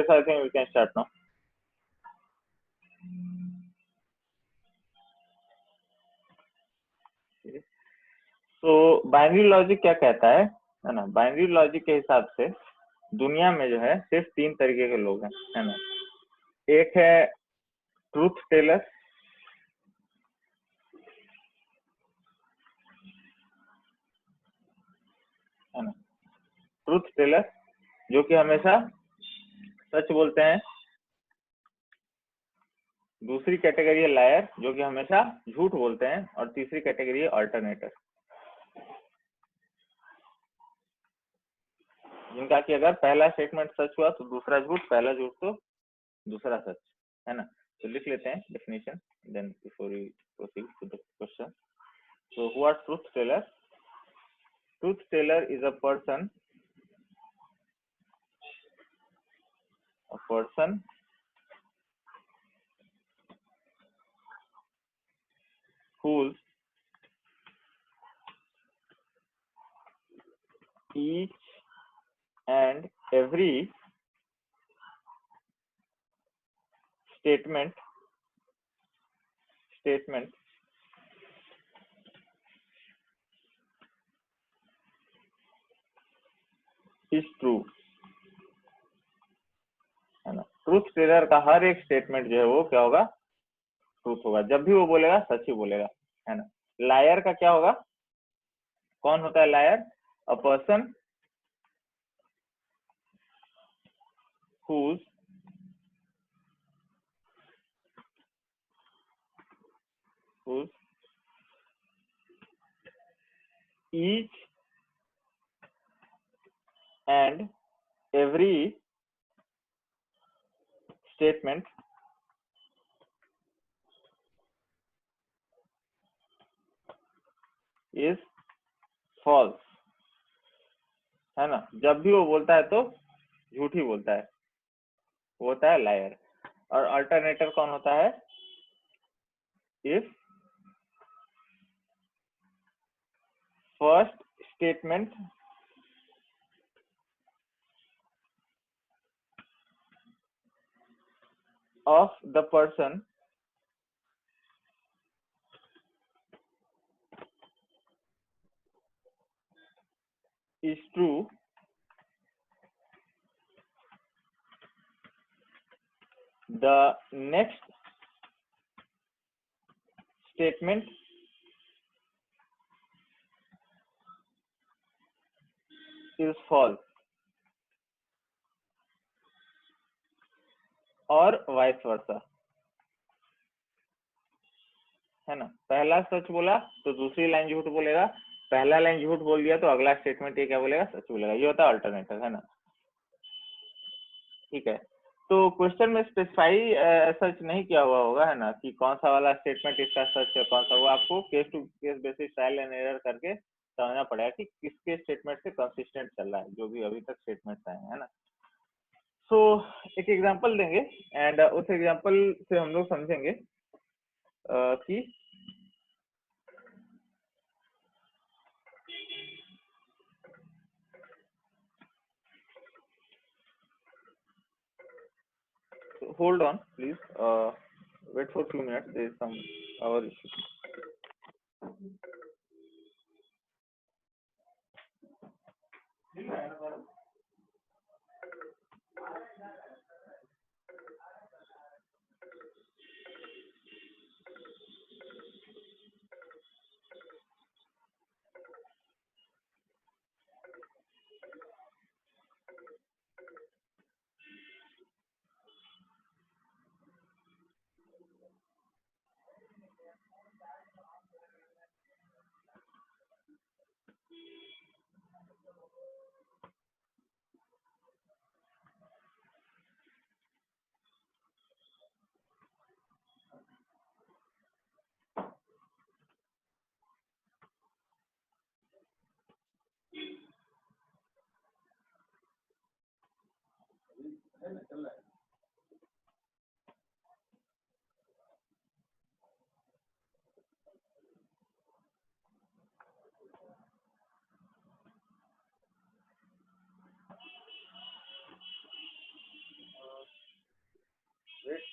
Yes, I think we can start now. तो binary logic क्या कहता है ना? बाइनरी लॉजिक के हिसाब से दुनिया में जो है सिर्फ 3 तरीके के लोग हैं, है ना? एक है ट्रूथ टेलर, है ना? ट्रूथ टेलर जो कि हमेशा सच बोलते हैं। दूसरी कैटेगरी है लायर जो कि हमेशा झूठ बोलते हैं। और तीसरी कैटेगरी है अल्टरनेटर, जिनका कि अगर पहला स्टेटमेंट सच हुआ तो दूसरा झूठ, पहला झूठ तो दूसरा सच, है ना? तो लिख लेते हैं definition, then before we proceed to the question. So who are truth teller? Truth teller is a person whose each and every statement is true, है ना? ट्रूथ टेलर का हर एक स्टेटमेंट जो है वो क्या होगा? ट्रूथ होगा। जब भी वो बोलेगा सच ही बोलेगा, है ना? लायर का क्या होगा? कौन होता है liar? A person whose each and every statement is false, है ना? जब भी वो बोलता है तो झूठ ही बोलता है, वो होता है लायर। और अल्टरनेटर कौन होता है? If first statement of the person is true, the next statement is false, और वाइस वर्सा, है ना? पहला सच बोला तो दूसरी लाइन झूठ बोलेगा, पहला लाइन झूठ बोल दिया तो अगला स्टेटमेंट ये क्या बोलेगा? सच बोलेगा। ये होता है अल्टरनेटर, है ना? ठीक है। तो क्वेश्चन में स्पेसिफाई सच नहीं किया हुआ होगा, है ना, कि कौन सा वाला स्टेटमेंट इसका सच है, कौन सा। वो आपको case to case basis trial and error करके समझना पड़ेगा कि किसके स्टेटमेंट से कंसिस्टेंट चल रहा है, जो भी अभी तक स्टेटमेंट्स आए हैं, है ना? सो एक एग्जांपल देंगे एंड उस एग्जांपल से हम लोग समझेंगे कि hold on please, wait for few minutes, there is some our issue.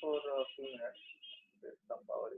for a few minutes. There's some power.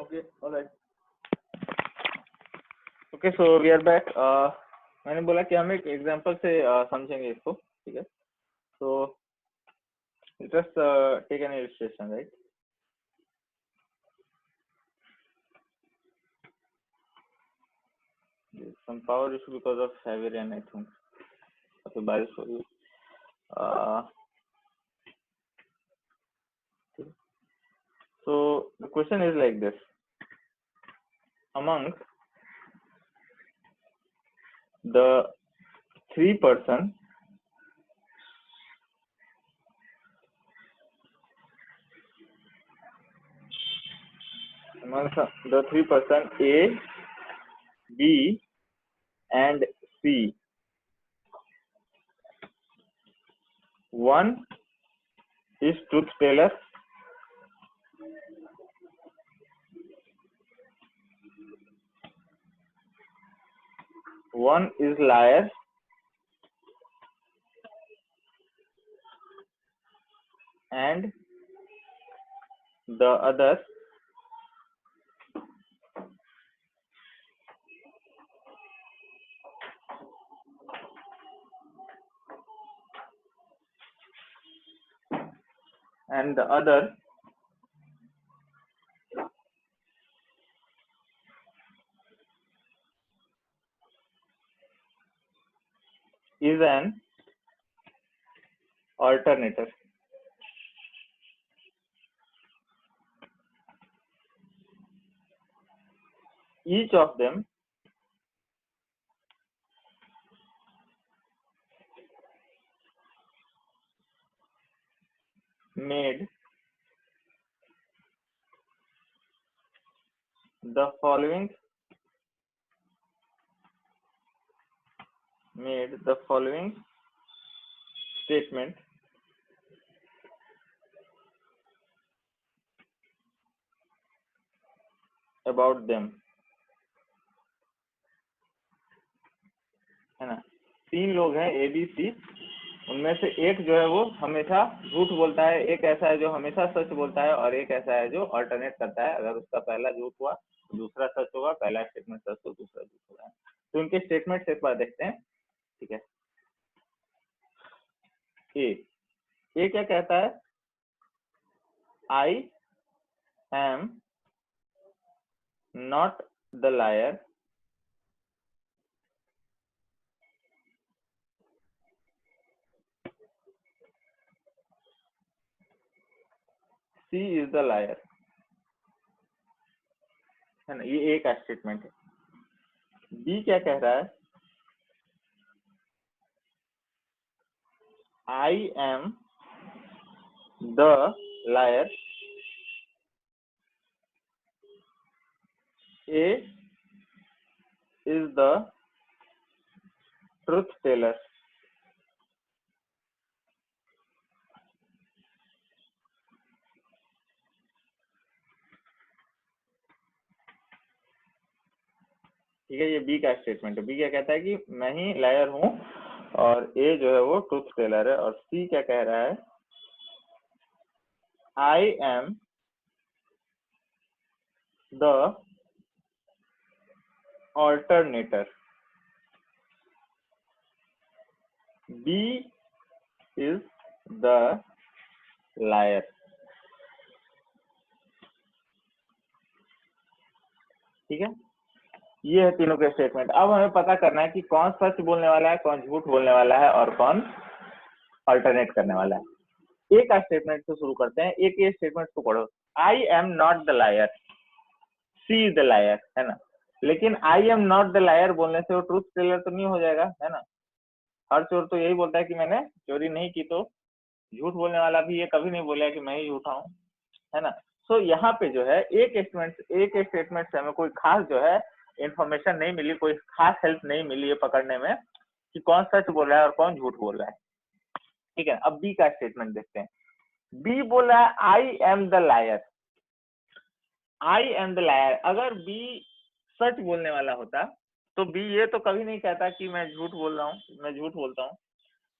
Okay, all right. Okay, so we are back. मैंने बोला कि हम एक एग्जांपल से समझेंगे इसको, ठीक है? So let us take an illustration, right? There's some power issue because of heavy rain, I think. Okay, बारिश हो रही है. So the question is like this: among the three person A, B, and C, one is truth teller, one is liar, and the other is an alternator. Each of them made the following statement about them, है ना? तीन लोग हैं A, B, C, उनमें से एक जो है वो हमेशा झूठ बोलता है, एक ऐसा है जो हमेशा सच बोलता है, और एक ऐसा है जो अल्टरनेट करता है. अगर उसका पहला झूठ हुआ तो दूसरा सच होगा, पहला स्टेटमेंट सच तो दूसरा झूठ होगा. तो उनके स्टेटमेंट एक बार देखते हैं, ठीक है? ए क्या कहता है? I am not the liar. C is the liar, है ना? ये एक स्टेटमेंट है. B क्या कह रहा है? I am the liar. A is the truth teller. ठीक है, ये बी का स्टेटमेंट है। बी क्या कहता है कि मैं ही लायर हूँ, और ए जो है वो ट्रूथ टेलर है। और सी क्या कह रहा है, I am the alternator, B is the liar. ठीक है, ये है तीनों के स्टेटमेंट। अब हमें पता करना है कि कौन सच बोलने वाला है, कौन झूठ बोलने वाला है, और कौन अल्टरनेट करने वाला है। एक का स्टेटमेंट से शुरू करते हैं, एक ये स्टेटमेंट को पढ़ो। I am not the liar, C is the liar, है ना। लेकिन I am not the liar बोलने से वो ट्रूथ टेलर तो नहीं हो जाएगा, है ना। हर चोर तो यही बोलता है कि मैंने चोरी नहीं की। तो झूठ बोलने वाला भी ये कभी नहीं बोला कि मैं ही झूठा हूँ, है ना। तो यहाँ पे जो है एक स्टेटमेंट से हमें कोई खास जो है इंफॉर्मेशन नहीं मिली, कोई खास हेल्प नहीं मिली है पकड़ने में कि कौन सच बोल रहा है और कौन झूठ बोल रहा है। ठीक है, अब बी का स्टेटमेंट देखते हैं। बी बोल रहा है I am the liar, I am the liar. अगर बी सच बोलने वाला होता तो बी ये तो कभी नहीं कहता कि मैं झूठ बोल रहा हूँ, मैं झूठ बोलता हूँ।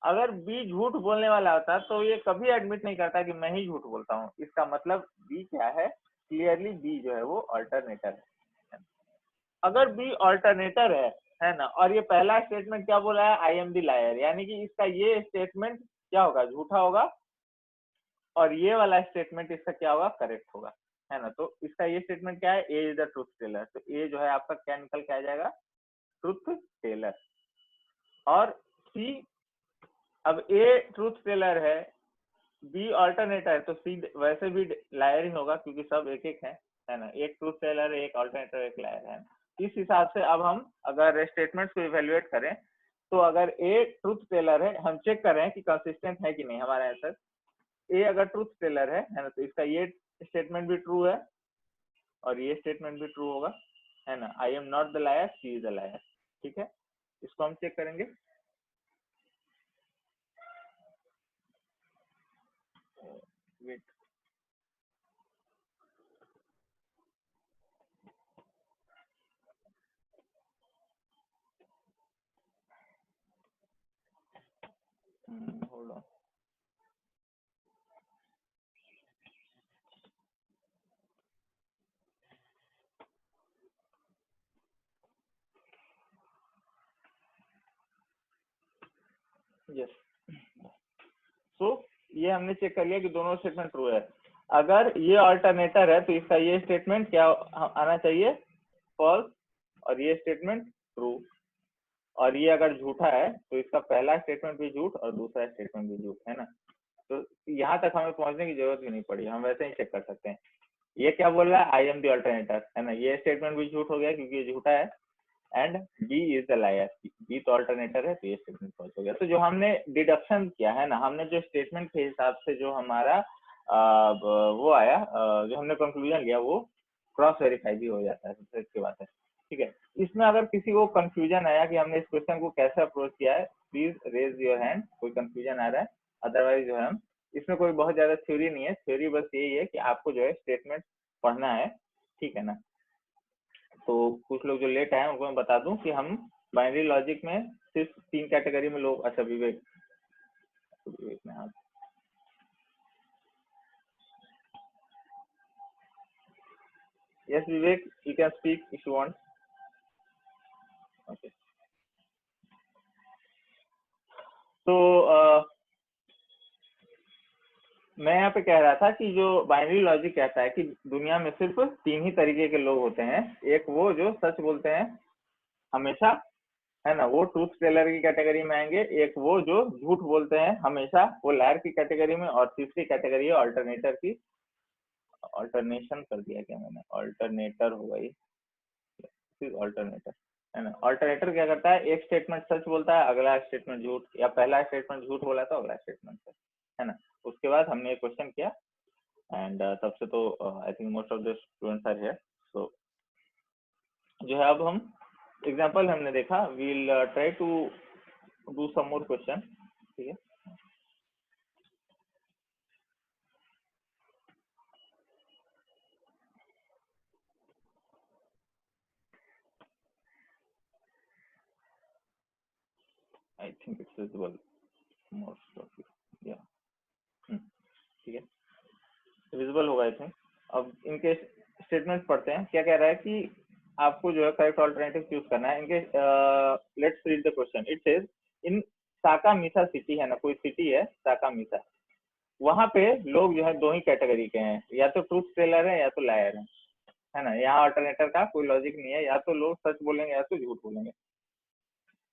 अगर बी झूठ बोलने वाला होता तो ये कभी एडमिट नहीं करता कि मैं ही झूठ बोलता हूँ। इसका मतलब बी क्या है, क्लियरली बी जो है वो अल्टरनेटर है। अगर बी अल्टरनेटर है ना, और ये पहला स्टेटमेंट क्या बोला है, आई एम द लायर, यानी कि इसका ये स्टेटमेंट क्या होगा, झूठा होगा, और ये वाला स्टेटमेंट इसका क्या होगा, करेक्ट होगा, है ना। तो इसका ये स्टेटमेंट क्या है, A is the truth teller. तो ए जो है आपका क्या निकल के आ जाएगा, ट्रूथ टेलर। और सी, अब ए ट्रूथ टेलर है, बी अल्टरनेटर है, तो सी वैसे भी लायर ही होगा क्योंकि सब एक एक है ना। एक ट्रूथ टेलर है, एक अल्टरनेटर, एक लायर है। इस हिसाब से अब हम अगर स्टेटमेंट्स को इवेल्युएट करें तो अगर ए ट्रूथ टेलर है, हम चेक कर रहे हैं कि कंसिस्टेंट है कि नहीं हमारा आंसर। ए अगर ट्रूथ टेलर है ना, तो इसका ये स्टेटमेंट भी ट्रू है और ये स्टेटमेंट भी ट्रू होगा, है ना। I am not the liar, she is the liar. ठीक है, इसको हम चेक करेंगे। Wait, hold on. Yes, so ये हमने चेक कर लिया कि दोनों स्टेटमेंट ट्रू है। अगर ये अल्टरनेटर है तो इसका ये स्टेटमेंट क्या आना चाहिए, फॉल्स, और ये स्टेटमेंट ट्रू। और ये अगर झूठा है तो इसका पहला स्टेटमेंट भी झूठ और दूसरा स्टेटमेंट भी झूठ, है ना। तो यहाँ तक हमें पहुंचने की जरूरत भी नहीं पड़ी, हम वैसे ही चेक कर सकते हैं। ये क्या बोल रहा है, आई एम द अल्टरनेटर, है ना। ये स्टेटमेंट भी झूठ हो गया क्योंकि ये झूठा है। And B is the liar, B तो अल्टरनेटर है, तो ये स्टेटमेंट फॉल्स हो गया। तो जो हमने डिडक्शन किया है ना, हमने जो स्टेटमेंट के हिसाब से जो हमारा वो आया, जो हमने कंक्लूजन लिया वो क्रॉस वेरीफाई भी हो जाता है, सबसे अच्छी बात है। ठीक है, इसमें अगर किसी को कंफ्यूजन आया कि हमने इस क्वेश्चन को कैसे अप्रोच किया है, प्लीज रेज योर हैंड। कोई कंफ्यूजन आ रहा है, अदरवाइज जो है हम इसमें कोई बहुत ज्यादा थ्योरी नहीं है। थ्योरी बस यही है कि आपको जो है स्टेटमेंट पढ़ना है, ठीक है ना। तो कुछ लोग जो लेट आए उनको मैं बता दूं कि हम बाइनरी लॉजिक में सिर्फ 3 कैटेगरी में लोग, अच्छा विवेक, विवेक में, हाँ yes Vivek, you can speak if you want. Okay, तो मैं यहाँ पे कह रहा था कि जो बाइनरी लॉजिक कहता है कि दुनिया में सिर्फ 3 ही तरीके के लोग होते हैं। एक वो जो सच बोलते हैं हमेशा, है ना, वो ट्रूथ टेलर की कैटेगरी में आएंगे। एक वो जो झूठ बोलते हैं हमेशा, वो लायर की कैटेगरी में। और तीसरी कैटेगरी है अल्टरनेटर की। अल्टरनेशन कर दिया क्या मैंने, अल्टरनेटर होगा ये, अल्टरनेटर, है ना। अल्टरनेटर क्या करता है, एक स्टेटमेंट सच बोलता है, अगला स्टेटमेंट झूठ, या पहला स्टेटमेंट झूठ बोला तो अगला स्टेटमेंट सच, है ना। उसके बाद हमने एक क्वेश्चन किया एंड तब से तो I think most of the students are here. So जो है अब हम एग्जांपल हमने देखा, we'll try to do some more question. ठीक है, I think it's visible most of you, या ठीक है, विजिबल होगा आई थिंक। अब इनके स्टेटमेंट पढ़ते हैं, क्या कह रहा है कि आपको जो है करेक्ट ऑल्टरनेटिव चूज करना है इनके। Let's read the question. It says in साकामीसा सिटी, है ना, कोई सिटी है साकामीसा, वहां पे लोग जो है दो ही कैटेगरी के हैं, या तो ट्रूथ टेलर है या तो लायर है ना। यहाँ अल्टरनेटर का कोई लॉजिक नहीं है, या तो लोग सच बोलेंगे या तो झूठ बोलेंगे।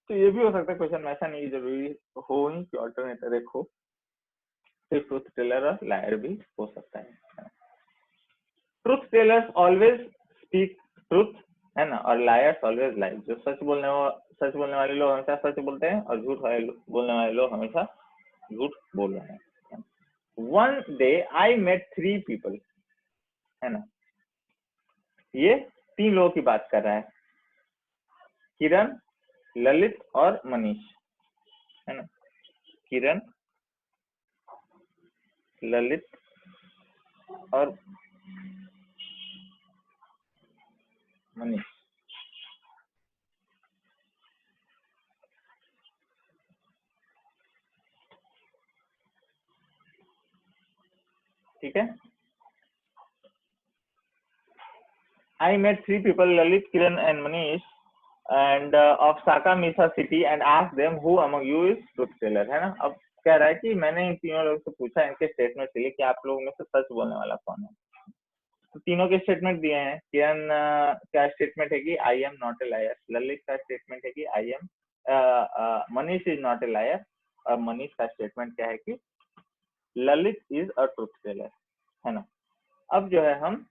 तो ये भी हो सकता है क्वेश्चन में, ऐसा नहीं जरूरी हो ही कि अल्टरनेटर एक हो, सिर्फ ट्रूथ टेलर और लायर भी हो सकता है। Truth tellers always speak truth, है ना, और लायर्स ऑलवेज लाई। जो सच बोलने वाले लोग हमेशा सच बोलते हैं, और झूठ बोलने वाले लोग हमेशा झूठ बोल रहे हैं। One day I met 3 people, है ना, ये 3 लोगों की बात कर रहा है, किरण, ललित और मनीष, है ना। किरण, ललित और मनीष, ठीक है। I met 3 people, Lalit, Kiran and Manish, and of Sakamisa city, and asked them who among you is truth teller, है ना। अब कह रहा है कि मैंने इन तीनों लोगों से पूछा इनके स्टेटमेंट के लिए कि आप लोगों में से सच बोलने वाला कौन है। तो तीनों के स्टेटमेंट दिए हैं। किरण का स्टेटमेंट है कि I am not a liar, Lalit का स्टेटमेंट है कि I am, Manish is not a liar, और मनीष का स्टेटमेंट क्या है कि Lalit is a truth teller, है ना। अब जो है हम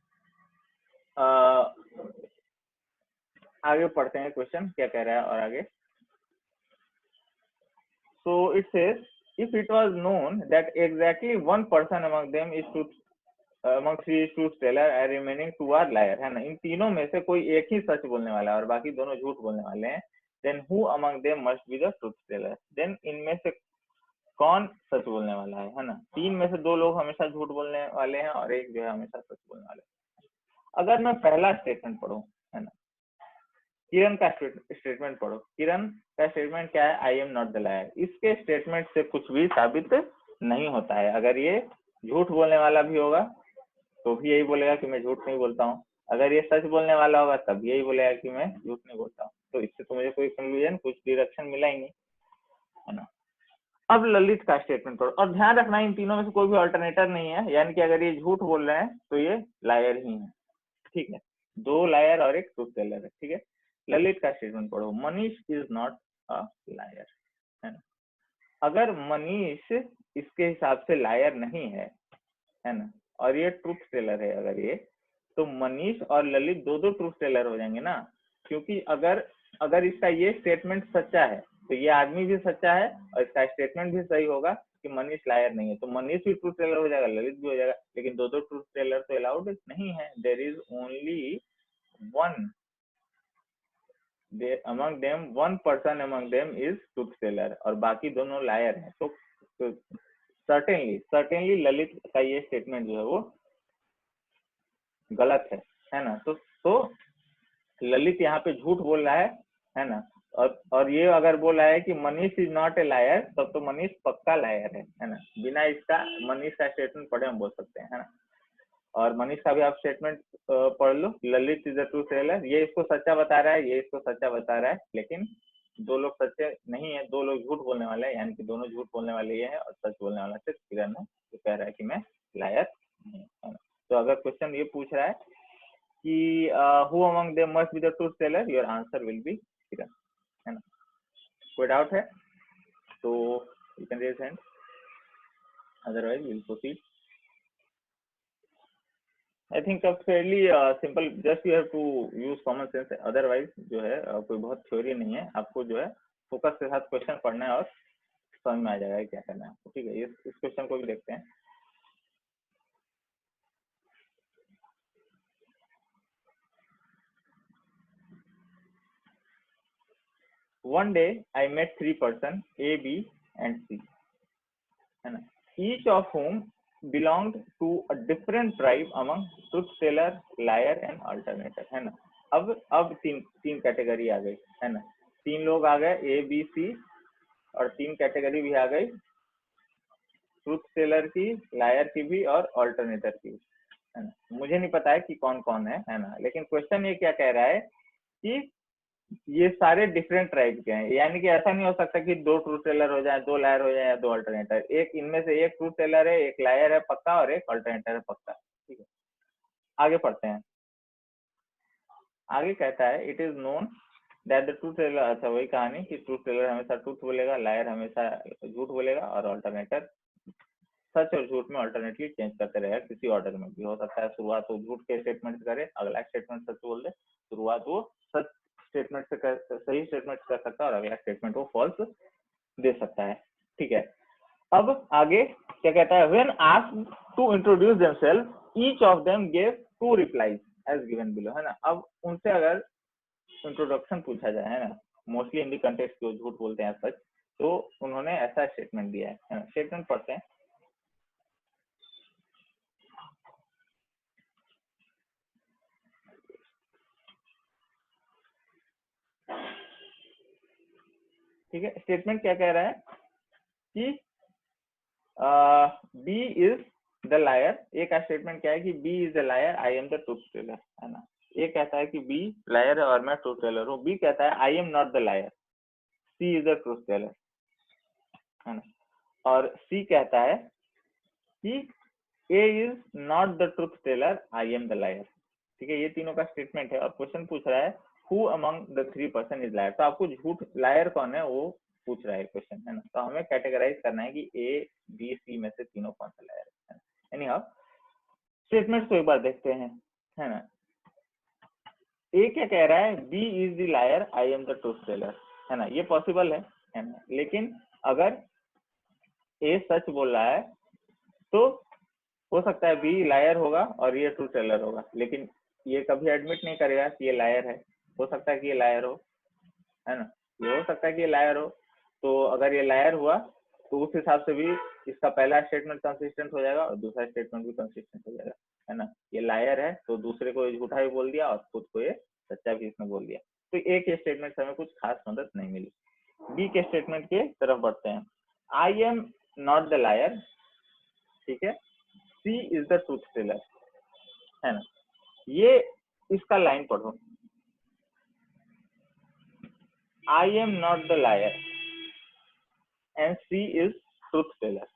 आगे पढ़ते हैं क्वेश्चन क्या कह रहा है और आगे। So it says if it was known that exactly one person among them is truth, among 3 is truth teller and remaining 2 are liar, है ना। इन तीनों में से कोई एक ही सच बोलने वाला है और बाकी दोनों झूठ बोलने वाले हैं, then who among them must be the truth teller, then इनमें से कौन सच बोलने वाला है ना। 3 में से 2 लोग हमेशा झूठ बोलने वाले हैं और एक जो है हमेशा सच बोलने वाले हैं। अगर मैं पहला स्टेटमेंट पढ़ूं, है ना, किरण का स्टेटमेंट पढ़ो। किरण का स्टेटमेंट क्या है, I am not the liar. इसके स्टेटमेंट से कुछ भी साबित नहीं होता है। अगर ये झूठ बोलने वाला भी होगा तो भी यही बोलेगा कि मैं झूठ नहीं बोलता हूँ, अगर ये सच बोलने वाला होगा तब यही बोलेगा कि मैं झूठ नहीं बोलता हूँ। तो इससे तो मुझे कोई कंक्लूजन, कुछ डिरेक्शन मिला ही नहीं, है ना। अब ललित का स्टेटमेंट पढ़ो, और ध्यान रखना इन तीनों में से कोई भी अल्टरनेटर नहीं है, यानी कि अगर ये झूठ बोल रहे हैं तो ये लायर ही है, ठीक है। 2 लायर और एक ट्रूथ टेलर है, ठीक है। ललित का स्टेटमेंट पढ़ो, Manish is not a liar, है ना। अगर मनीष इसके हिसाब से लायर नहीं है ना, और ये ट्रूथ टेलर है अगर ये, तो मनीष और ललित दो ट्रूथ टेलर हो जाएंगे ना, क्योंकि अगर इसका ये स्टेटमेंट सच्चा है तो ये आदमी भी सच्चा है और इसका स्टेटमेंट भी सही होगा कि मनीष लायर नहीं है, तो मनीष भी ट्रूथ टेलर हो जाएगा, ललित भी हो जाएगा। लेकिन दो ट्रूथ टेलर तो अलाउड नहीं है, there is only one, among them one person among them is truth teller और बाकी दोनों लायर हैं। तो certainly ललित का ये स्टेटमेंट जो है वो गलत है ना। तो ललित यहाँ पे झूठ बोल रहा है ना। और ये अगर बोल रहा है कि Manish is not a lawyer, तब तो मनीष पक्का लायर है ना। बिना इसका मनीष का स्टेटमेंट पढ़े हम बोल सकते हैं, है ना। और मनीष का भी आप स्टेटमेंट पढ़ लो, Lalit is a truth teller, ये इसको सच्चा बता रहा है, ये इसको सच्चा बता रहा है, लेकिन 2 लोग सच्चे नहीं है, 2 लोग झूठ बोलने वाले हैं, यानी कि दोनों झूठ बोलने वाले ये है और सच बोलने वाला सिर्फ किरण है, जो कह रहा है कि मैं लायर नहीं, है ना। तो अगर क्वेश्चन ये पूछ रहा है कि who among them must be the truth teller, your answer will be Kiran, है ना। कोई डाउट है तो you can raise hand, otherwise will proceed. I think fairly simple, just you have to use common sense, otherwise जो है कोई बहुत theory नहीं है, आपको जो है फोकस के साथ क्वेश्चन पढ़ना है और समझ में आ जाएगा क्या करना है आपको, ठीक है। इस क्वेश्चन को भी देखते हैं। One day I met 3 person A, B and C, है ना, each of whom belonged to a different tribe among truth teller, liar and alternator, है ना। अब तीन कैटेगरी आ गई, है ना। 3 लोग आ गए A, B, C, और 3 कैटेगरी भी आ गई, ट्रूथ टेलर की, लायर की भी और ऑल्टरनेटर की, है ना। मुझे नहीं पता है कि कौन कौन है ना, लेकिन क्वेश्चन ये क्या कह रहा है कि ये सारे डिफरेंट टाइप के हैं, यानी कि ऐसा नहीं हो सकता कि 2 ट्रूथ टेलर हो जाए, 2 लायर हो जाए या 2 ऑल्टरनेटर। एक इनमें से एक ट्रूथ टेलर है, एक लायर है पक्का और एक ऑल्टरनेटर है पक्का। ठीक है, आगे पढ़ते हैं। आगे कहता है it is known that the truth teller, अच्छा वही कहानी कि ट्रूथ टेलर हमेशा ट्रूथ बोलेगा, लायर हमेशा झूठ बोलेगा और ऑल्टरनेटर सच और झूठ में ऑल्टरनेटली चेंज करते रहेगा, किसी ऑर्डर में भी हो सकता है। शुरुआत वो झूठ के स्टेटमेंट करे, अगला स्टेटमेंट सच बोल दे, शुरुआत वो सच स्टेटमेंट से सही स्टेटमेंट कर सकता है और अगला स्टेटमेंट वो फॉल्स दे सकता है। ठीक है, अब आगे क्या कहता है, when asked to introduce themselves each of them gave 2 replies as given below, है ना। अब उनसे अगर इंट्रोडक्शन पूछा जाए, है ना, मोस्टली इन द कंटेक्स्ट जो झूठ बोलते हैं सच, तो उन्होंने ऐसा स्टेटमेंट दिया है ना। स्टेटमेंट पढ़ते हैं। ठीक है, स्टेटमेंट क्या कह रहा है कि बी इज द लायर। एक का स्टेटमेंट क्या है कि B is the liar, I am the truth teller, है ना। ये कहता है कि बी लायर है और मैं ट्रूथ टेलर हूँ। बी कहता है I am not the liar, C is the truth teller, है ना। और सी कहता है कि A is not the truth teller, I am the liar. ठीक है, ये तीनों का स्टेटमेंट है और क्वेश्चन पूछ रहा है who among the 3 person is liar. तो आपको झूठ लायर कौन है वो पूछ रहा है क्वेश्चन, है ना। तो हमें कैटेगराइज करना है कि ए बी सी में से तीनों कौन सा लायर है। एनी हाउ स्टेटमेंट को एक बार देखते हैं, है ना। ए क्या कह रहा है, B is the liar, I am the truth teller, है ना। ये पॉसिबल है ना। लेकिन अगर ए सच बोल रहा है तो हो सकता है बी लायर होगा और ये ट्रूथ टेलर होगा, लेकिन ये कभी एडमिट नहीं करेगा कि ये लायर है। हो सकता है कि ये लायर हो, है ना। ये हो सकता है कि ये लायर हो। तो अगर ये लायर हुआ तो उस हिसाब से भी इसका पहला स्टेटमेंट कंसिस्टेंट हो जाएगा और दूसरा स्टेटमेंट भी कंसिस्टेंट हो जाएगा, है ना। ये लायर है तो दूसरे को झूठा भी बोल दिया और खुद को ये सच्चा भी इसने बोल दिया। तो एक के स्टेटमेंट से हमें कुछ खास मदद नहीं मिली। बी के स्टेटमेंट के तरफ बढ़ते हैं। I am not the liar, ठीक है, C is the truth teller, है ना। ये इसका लाइन पढ़ो, I am not the liar and C is truth teller.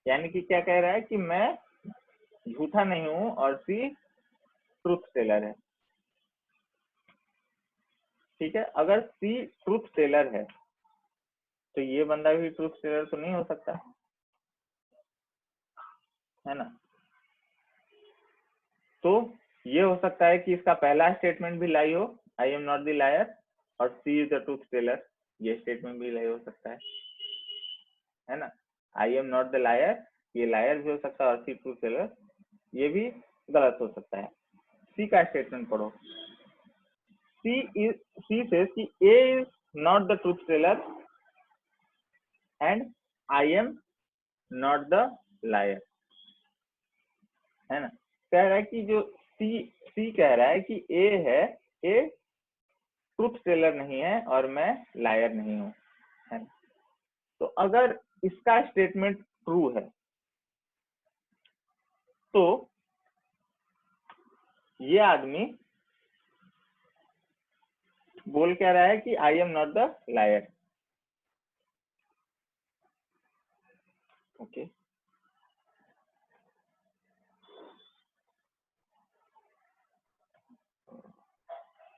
यानी कि क्या कह रहा है कि मैं झूठा नहीं हूं और सी ट्रूथ टेलर है। ठीक है, अगर सी ट्रूथ टेलर है तो ये बंदा भी ट्रूथ टेलर तो नहीं हो सकता, है ना। तो ये हो सकता है कि इसका पहला स्टेटमेंट भी लाई हो, I am not the liar, और C is the truth teller, ये स्टेटमेंट भी लाई हो सकता है ना। I am not the liar, ये लायर भी हो सकता है और सी ट्रूथ टेलर, ये भी गलत हो सकता है। सी का स्टेटमेंट पढ़ो। सी सेज कि A is not the truth teller and I am not the liar, है ना। कह रहा है कि जो सी कह रहा है कि ए है, ए ट्रूथ टेलर नहीं है और मैं लायर नहीं हूं, है ना। तो अगर इसका स्टेटमेंट ट्रू है तो ये आदमी बोल क्या रहा है कि I am not the liar. Okay,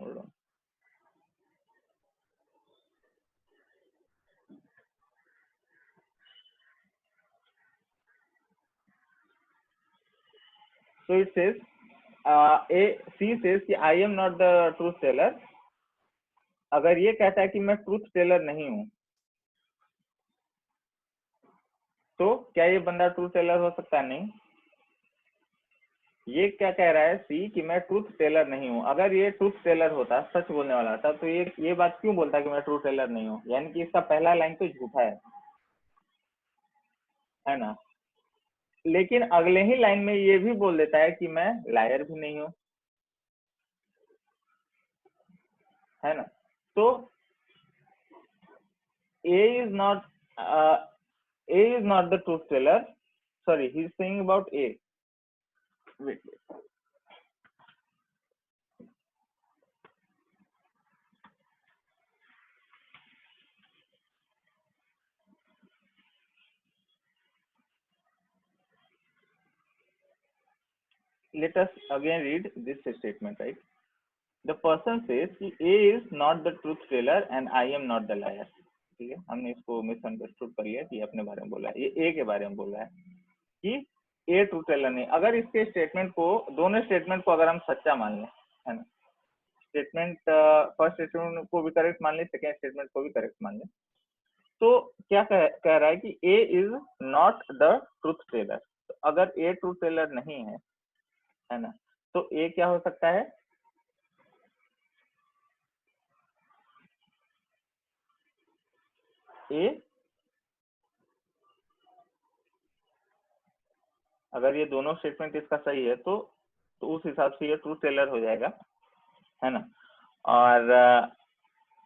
hold on. So it says, C says कि I am not the truth teller। अगर ये कहता है कि मैं ट्रूथ टेलर नहीं हूं तो क्या ये बंदा ट्रूथ टेलर हो सकता है? नहीं। ये क्या कह रहा है सी कि मैं ट्रूथ टेलर नहीं हूं। अगर ये ट्रूथ टेलर होता, सच बोलने वाला था, तो ये बात क्यों बोलता कि मैं ट्रूथ टेलर नहीं हूं? यानी कि इसका पहला लाइन तो झूठा है ना। लेकिन अगले ही लाइन में ये भी बोल देता है कि मैं लायर भी नहीं हूं, है ना। तो A is not A is not the truth teller. Sorry, he's saying about A. Wait. Let us again read this statement, right? The person says कि A is not the truth teller and I am not the liar. ठीक है, हमने इसको misunderstood कर लिया कि अपने बारे में बोला है, ये A के बारे में बोला है कि A ट्रूथ टेलर नहीं। अगर इसके स्टेटमेंट को, दोनों स्टेटमेंट को अगर हम सच्चा मान लें, है ना, स्टेटमेंट फर्स्ट स्टेटमेंट को भी करेक्ट मान लें, सेकेंड स्टेटमेंट को भी करेक्ट मान लें, तो क्या कह रहा है कि A is not the truth teller. तो अगर A ट्रूथ टेलर नहीं है ना, तो A क्या हो सकता है? A, अगर ये दोनों स्टेटमेंट इसका सही है तो उस हिसाब से ये ट्रूथ टेलर हो जाएगा, है ना। और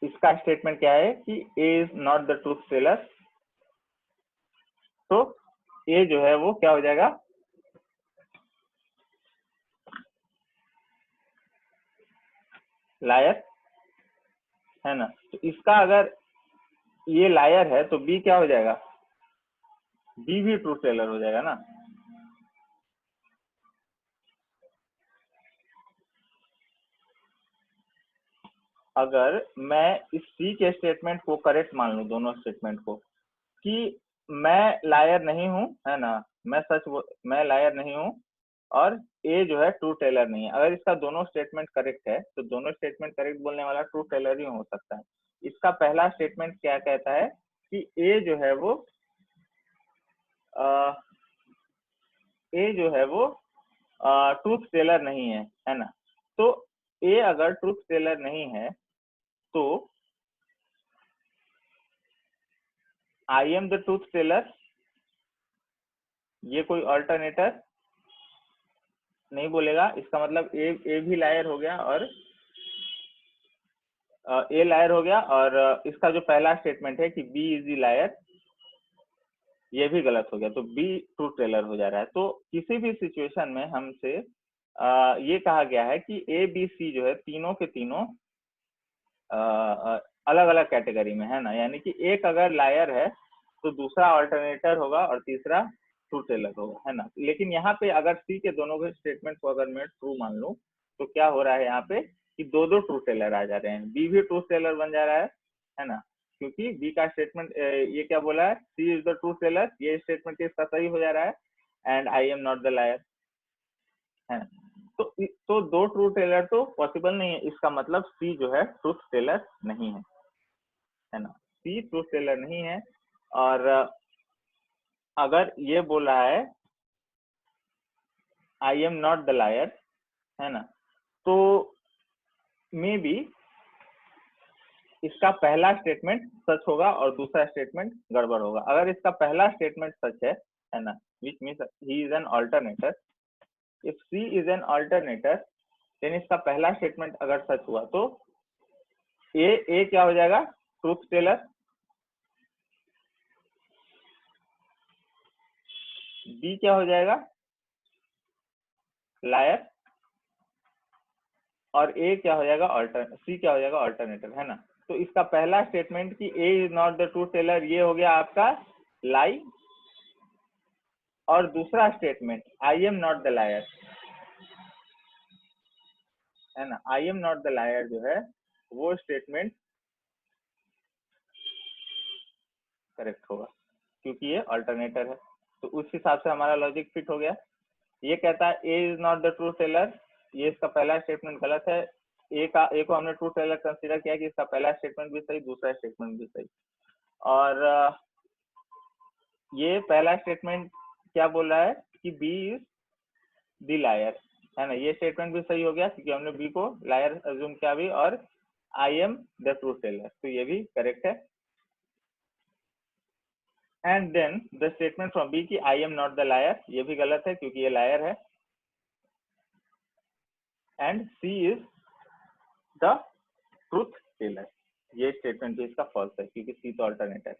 इसका स्टेटमेंट क्या है कि A is not the truth teller, तो A जो है वो क्या हो जाएगा? लायर, है ना। तो इसका अगर ये लायर है तो B क्या हो जाएगा? B भी ट्रूथ टेलर हो जाएगा ना। अगर मैं इस C के स्टेटमेंट को करेक्ट मान लूं, दोनों स्टेटमेंट को, कि मैं लायर नहीं हूं, है ना, मैं लायर नहीं हूं और A जो है ट्रू टेलर नहीं है। अगर इसका दोनों स्टेटमेंट करेक्ट है तो दोनों स्टेटमेंट करेक्ट बोलने वाला ट्रू टेलर ही हो सकता है। इसका पहला स्टेटमेंट क्या कहता है कि A जो है वो ट्रूथ टेलर नहीं है ना। तो A अगर ट्रूथ टेलर नहीं है तो I am the truth teller, ये कोई अल्टरनेटर नहीं बोलेगा। इसका मतलब ए भी लायर हो गया और ए लायर हो गया, और इसका जो पहला स्टेटमेंट है कि बी इज द लायर, ये भी गलत हो गया, तो बी ट्रू टेलर हो जा रहा है। तो किसी भी सिचुएशन में हमसे ये कहा गया है कि ए बी सी जो है तीनों के तीनों अलग अलग कैटेगरी में है ना, यानी कि एक अगर लायर है तो दूसरा अल्टरनेटर होगा और तीसरा ट्रू टेलर होगा, है ना। लेकिन यहाँ पे अगर सी के दोनों के स्टेटमेंट को अगर मैं ट्रू मान लूं तो क्या हो रहा है यहाँ पे कि दो दो ट्रू टेलर आ जा रहे हैं, बी भी ट्रू टेलर बन जा रहा है ना, क्योंकि बी का स्टेटमेंट ये क्या बोला है, C is the true teller, ये स्टेटमेंट इसका सही हो जा रहा है, and I am not the liar, है ना। तो दो ट्रू टेलर तो पॉसिबल नहीं है, इसका मतलब सी जो है ट्रूथ टेलर नहीं है ना, सी ट्रूथ टेलर नहीं है। और अगर ये बोला है I am not the liar, है ना, तो मे बी इसका पहला स्टेटमेंट सच होगा और दूसरा स्टेटमेंट गड़बड़ होगा। अगर इसका पहला स्टेटमेंट सच है ना, which means he is an alternator, if C is an alternator, then इसका पहला स्टेटमेंट अगर सच हुआ तो ए क्या हो जाएगा, ट्रूथ टेलर, बी क्या हो जाएगा, लायर, और ए क्या हो जाएगा, सी क्या हो जाएगा, अल्टरनेटर, है ना। तो इसका पहला स्टेटमेंट कि A is not the truth teller, ये हो गया आपका लाई, और दूसरा statement I am not the liar, है ना, I am not the liar जो है वो स्टेटमेंट करेक्ट होगा क्योंकि ये अल्टरनेटर है। तो उस हिसाब से हमारा लॉजिक फिट हो गया। ये कहता है A is not the true teller, ये इसका पहला स्टेटमेंट गलत है। ए को हमने ट्रू टेलर कंसीडर किया कि इसका पहला स्टेटमेंट भी सही, दूसरा स्टेटमेंट भी सही। और ये पहला स्टेटमेंट क्या बोल रहा है कि बी इज द लायर, है ना, ये स्टेटमेंट भी सही हो गया क्योंकि हमने बी को लायर अज्यूम किया भी, और I am the true teller, तो ये भी करेक्ट है। And then the statement from B की I am not the liar, ये भी गलत है क्योंकि ये लायर है। And C is the truth teller, ये स्टेटमेंट भी इसका फॉल्स है क्योंकि सी तो अल्टरनेट है।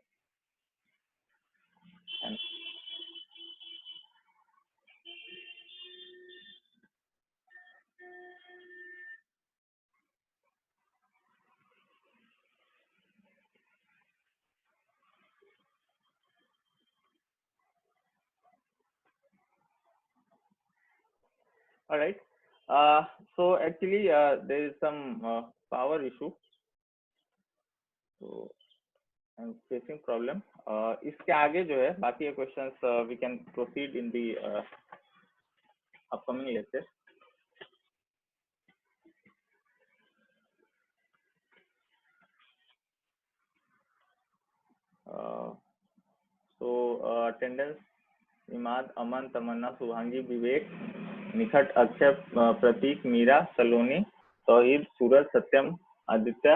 All right. So actually, there is some power issue. So I'm facing problem. इसके आगे जो है बाकी questions we can proceed in the upcoming lecture. Attendance Imad, अमन, तमन्ना, शुभांगी, विवेक, निखट, अक्षय, प्रतीक, मीरा, सलोनी, तौहीद, सूरज, सत्यम, आदित्य,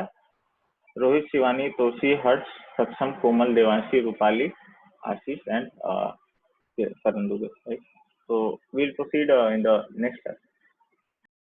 रोहित, शिवानी, तोशी, हर्ष, सक्षम, कोमल, देवांशी, रूपाली, आशीष, and Sarandube. Right? So we'll proceed in the next class.